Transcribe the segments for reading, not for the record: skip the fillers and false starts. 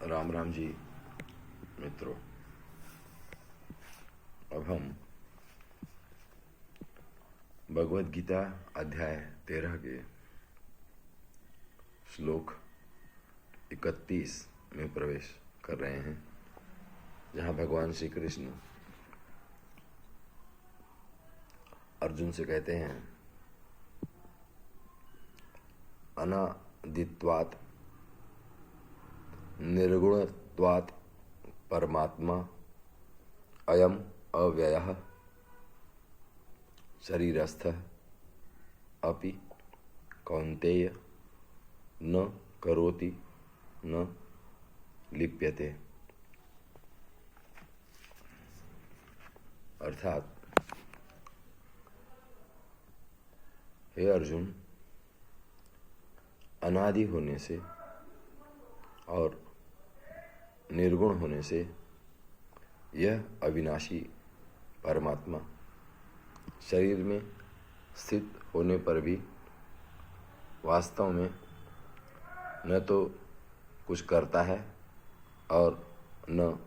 राम राम जी मित्रों। अब हम भगवद गीता अध्याय 13 के श्लोक 31 में प्रवेश कर रहे हैं, जहाँ भगवान श्री कृष्ण अर्जुन से कहते हैं, अनादित्वात् निर्गुणत्वात् परमात्मा अयम अव्ययः शरीरस्थः अपि कौन्तेय न करोति न लिप्यते। अर्थात, हे अर्जुन, अनादि होने से और निर्गुण होने से यह अविनाशी परमात्मा शरीर में स्थित होने पर भी वास्तव में न तो कुछ करता है और न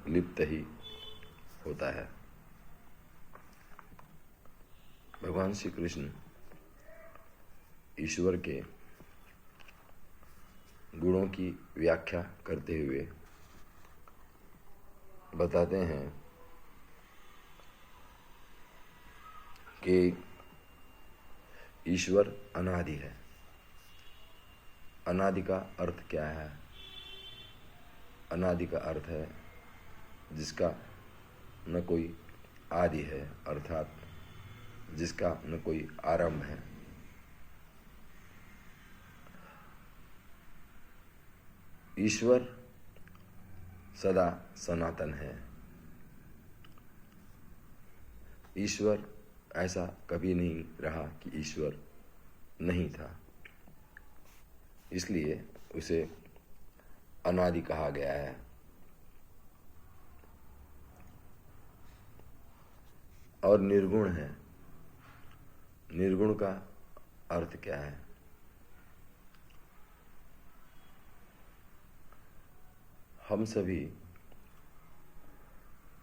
लिप्त ही होता है। भगवान श्री कृष्ण ईश्वर के गुणों की व्याख्या करते हुए बताते हैं कि ईश्वर अनादि है। अनादि का अर्थ क्या है? अनादि का अर्थ है जिसका न कोई आदि है, अर्थात जिसका न कोई आरंभ है। ईश्वर सदा सनातन है। ईश्वर ऐसा कभी नहीं रहा कि ईश्वर नहीं था, इसलिए उसे अनादि कहा गया है। और निर्गुण है। निर्गुण का अर्थ क्या है? हम सभी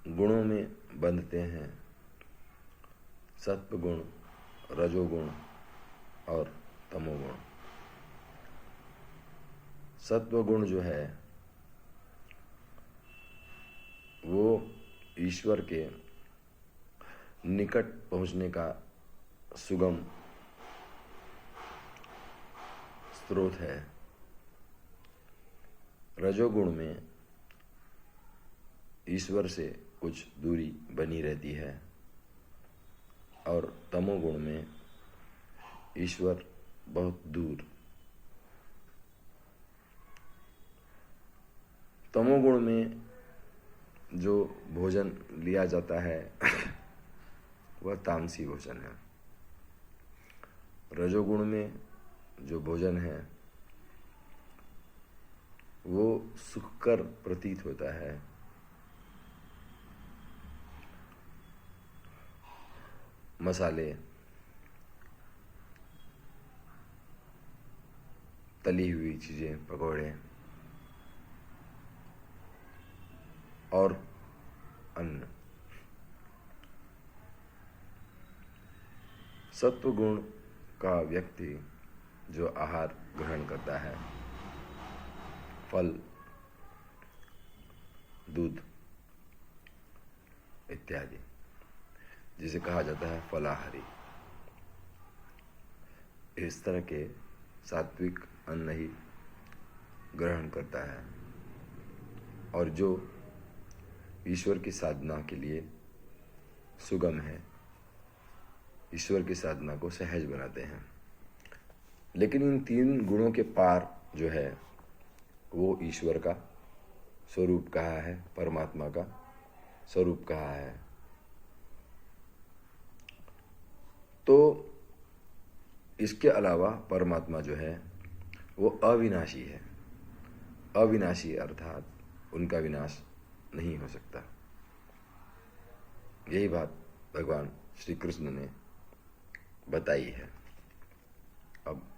गुणों में बंधते हैं, सत्वगुण, रजोगुण और तमोगुण। सत्वगुण जो है वो ईश्वर के निकट पहुंचने का सुगम स्रोत है। रजोगुण में ईश्वर से कुछ दूरी बनी रहती है और तमोगुण में ईश्वर बहुत दूर। तमोगुण में जो भोजन लिया जाता है वह तामसी भोजन है। रजोगुण में जो भोजन है वो सुखकर प्रतीत होता है। मसाले, तली हुई चीजें, पकौड़े और अन्न। सत्वगुण का व्यक्ति जो आहार ग्रहण करता है, फल, दूध इत्यादि, जिसे कहा जाता है फलाहारी, इस तरह के सात्विक अन्न ही ग्रहण करता है। और जो ईश्वर की साधना के लिए सुगम है, ईश्वर की साधना को सहज बनाते हैं। लेकिन इन तीन गुणों के पार जो है वो ईश्वर का स्वरूप कहा है, परमात्मा का स्वरूप कहा है। तो इसके अलावा परमात्मा जो है वो अविनाशी है। अविनाशी अर्थात उनका विनाश नहीं हो सकता। यही बात भगवान श्री कृष्ण ने बताई है। अब